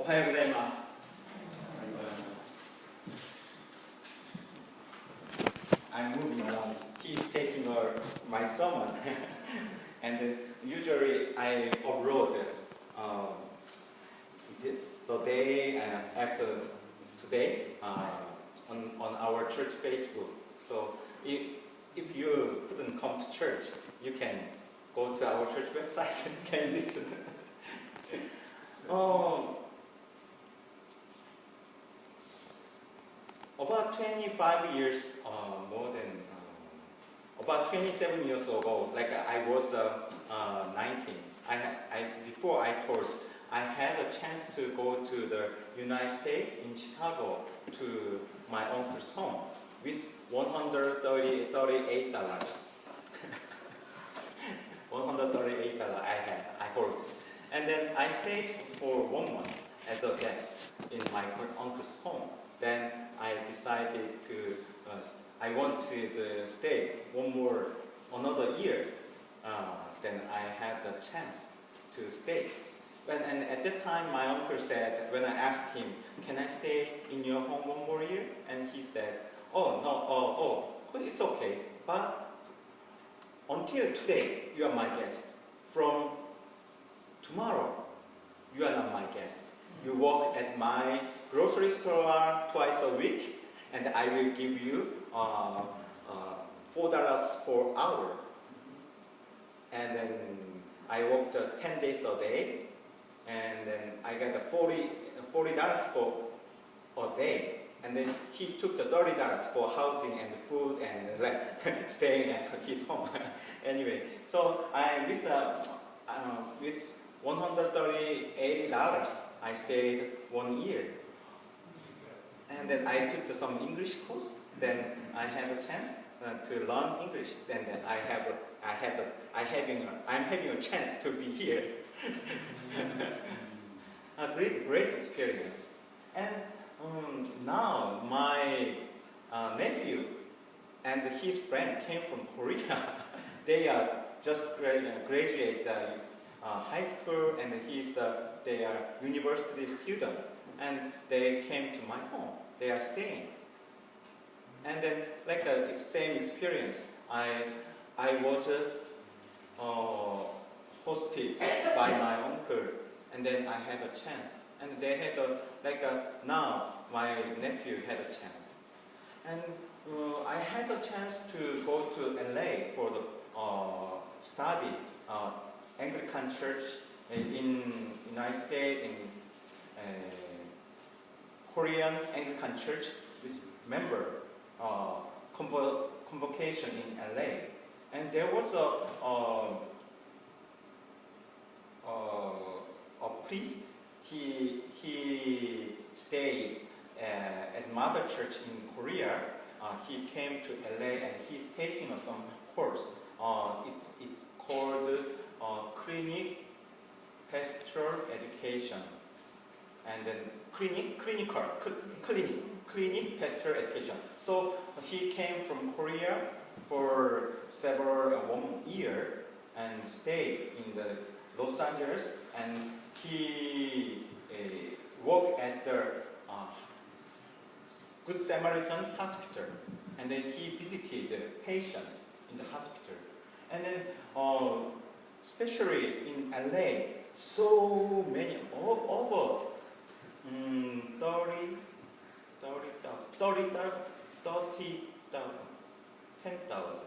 はようございます。I'm moving around. He's taking my sermon, and usually I upload the day after today on our church Facebook. So if you couldn't come to church, you can go to our church website and can listen. About 25 years, about 27 years ago, like I was 19. Before I told, I had a chance to go to the United States in Chicago to my uncle's home with $138. $138 I hold. And then I stayed for 1 month as a guest in my uncle's home. Then I decided I want to stay another year. Then I had the chance to stay. And at that time, my uncle said, when I asked him, can I stay in your home 1 more year? And he said, oh, no, it's okay. But until today, you are my guest. From tomorrow, you are not my guest. You work at my grocery store twice a week, and I will give you $4 per hour. And then I worked 10 days a day, and then I got $40 for a day. And then he took the $30 for housing and food and staying at his home. Anyway, so with $138, I stayed 1 year. And then I took some English course. Then I had a chance to learn English. Then I'm having a chance to be here. A great experience. And now my nephew and his friend came from Korea. They are just graduate high school, and they are university students, and they came to my home. They are staying, and then it's same experience. I was hosted by my uncle, and then I had a chance, and they had now my nephew had a chance, and I had a chance to go to LA for the study. Anglican Church in United States, in Korean Anglican Church with member convocation in LA, and there was a priest. He stayed at Mother Church in Korea. He came to LA and he's taking some course. It called clinic pastoral education, and then clinic pastoral education. So he came from Korea for 1 year and stayed in the Los Angeles, and he worked at the Good Samaritan Hospital, and then he visited the patient in the hospital, and then especially in LA, so many, over 30,000, 10,000,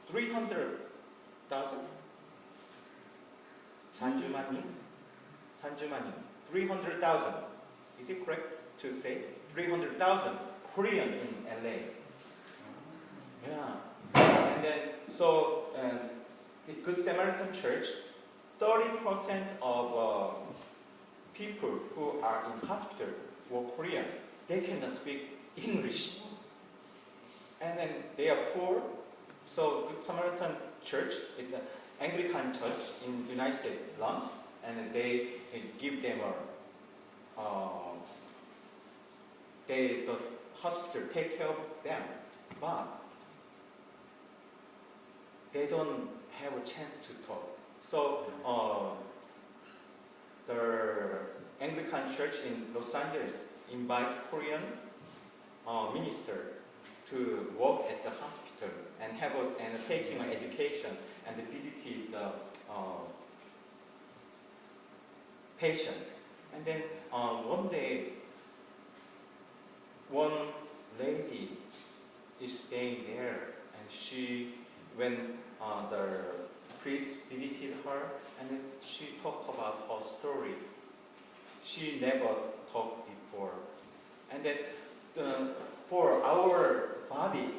300,000, 300,000. Is it correct to say 300,000 Korean in LA? Yeah, and then so. The Good Samaritan Church, 30% of people who are in hospital were Korean. They cannot speak English. And then they are poor. So Good Samaritan Church is an Anglican church in the United States, runs, and they give them the hospital take care of them. But they don't have a chance to talk. So the Anglican Church in Los Angeles invite Korean minister to work at the hospital and taking an education and visited the patient. And then one day, one lady is staying there, and when the priest visited her, and then she talked about her story. She never talked before. And then for our body,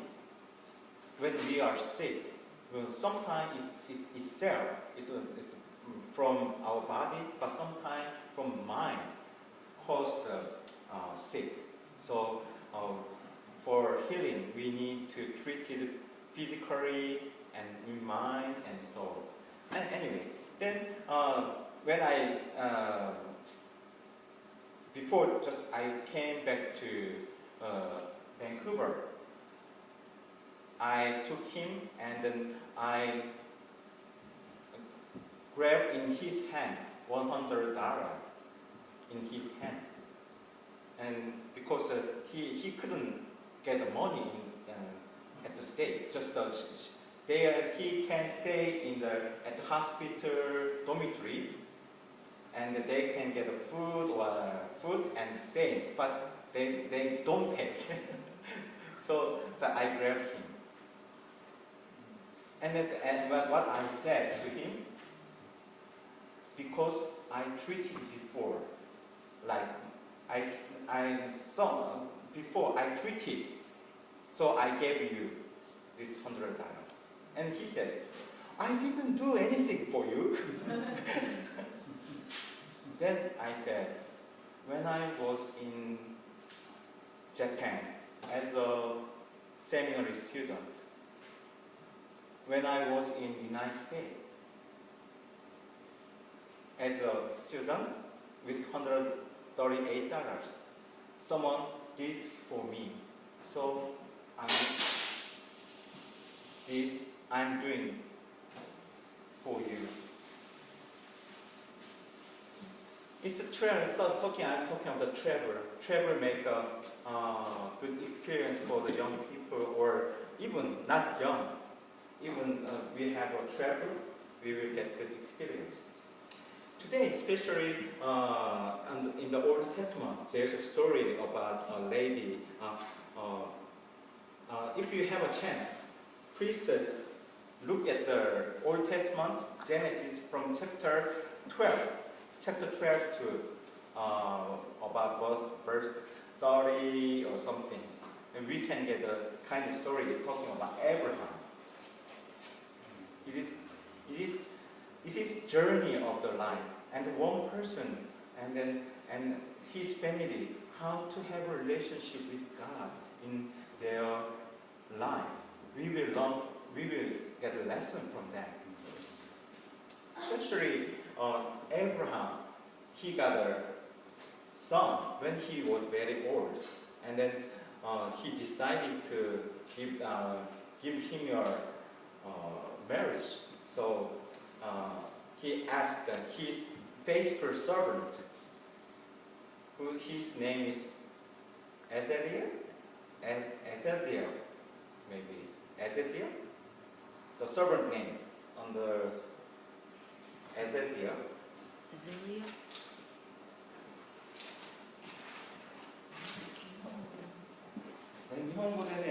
when we are sick, sometimes it's from our body, but sometimes from mind caused sick. So for healing, we need to treat it physically and in mind and soul. And anyway, then when I came back to Vancouver, I took him and then I grabbed in his hand $100 in his hand, and because he couldn't get the money at the state, just there he can stay at the hospital dormitory, and they can get food and stay, but they don't pay. so I grabbed him, and what I said to him, because I treated before, like before I treated, so I gave you this $100. And he said, I didn't do anything for you. Then I said, when I was in Japan as a seminary student, when I was in the United States as a student with $138, someone did for me. So I'm doing for you. It's a travel. I'm talking about travel. Travel make a good experience for the young people, or even not young. Even we have a travel, we will get good experience. Today, especially in the Old Testament, there's a story about a lady. If you have a chance, please look at the Old Testament, Genesis from chapter 12 to about verse 30 or something. And we can get a kind of story talking about Abraham. It is journey of the life, and one person and his family, how to have a relationship with God in their life. We will get a lesson from that. Especially Abraham, he got a son when he was very old, and then he decided to give him a marriage. So he asked his faithful servant, who his name is Azazel, maybe Azazel, the servant name on the Azazel. 일본어에는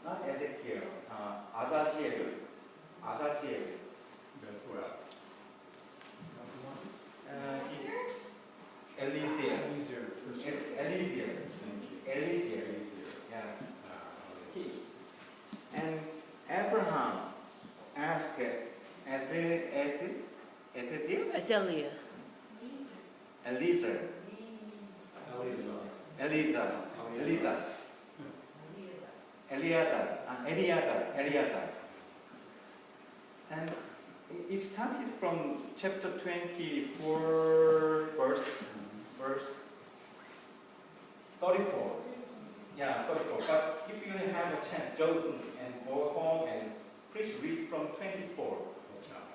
not Ezekiel, Azaziel. That's what? Eliezer. Yeah. And Abraham asked Eliezer. And it started from chapter 24, verse 34. Yeah, 34. But if you have a chance, Jordan, and go home and please read from 24.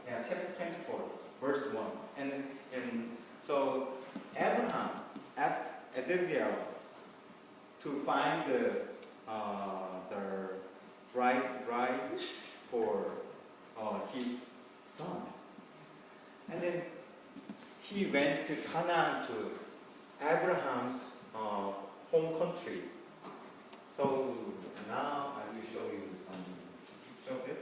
Yeah, chapter 24, verse 1. And So Abraham asked Ezekiel to find the bride for his son. And then he went to Canaan, to Abraham's home country. So now I will show you some picture of this.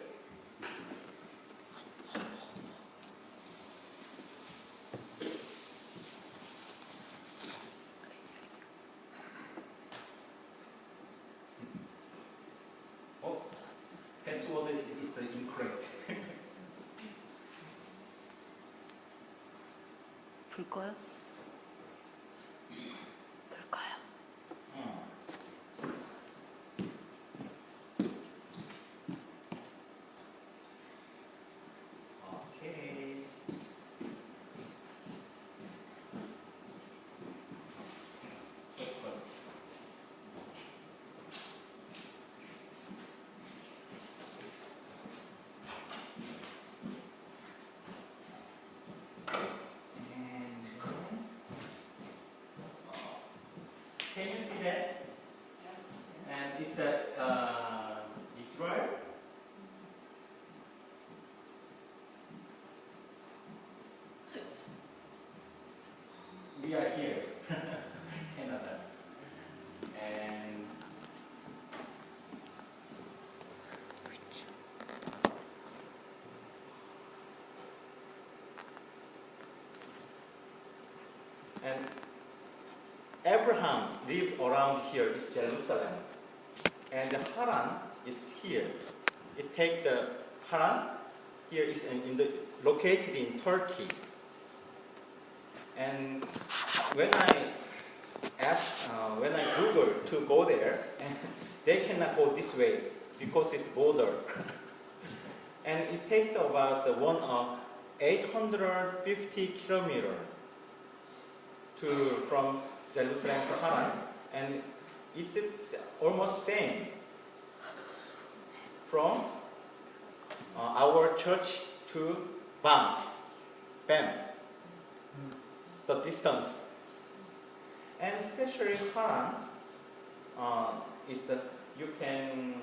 Oh, password is incorrect. 불까요? 불까요? Okay. Focus. Can you see that? And it's Israel. We are here, Canada. And Abraham lived around here, is Jerusalem. And Haran is here. It take the Haran, here is located in Turkey. And when I Google to go there, and they cannot go this way because it's border. And it takes about 850 kilometers from Jerusalem to Haran, and it's almost same from our church to Banff, the distance. And especially Haran is you can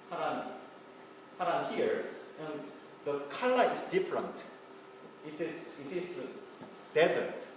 Haran here, and the color is different. It is desert.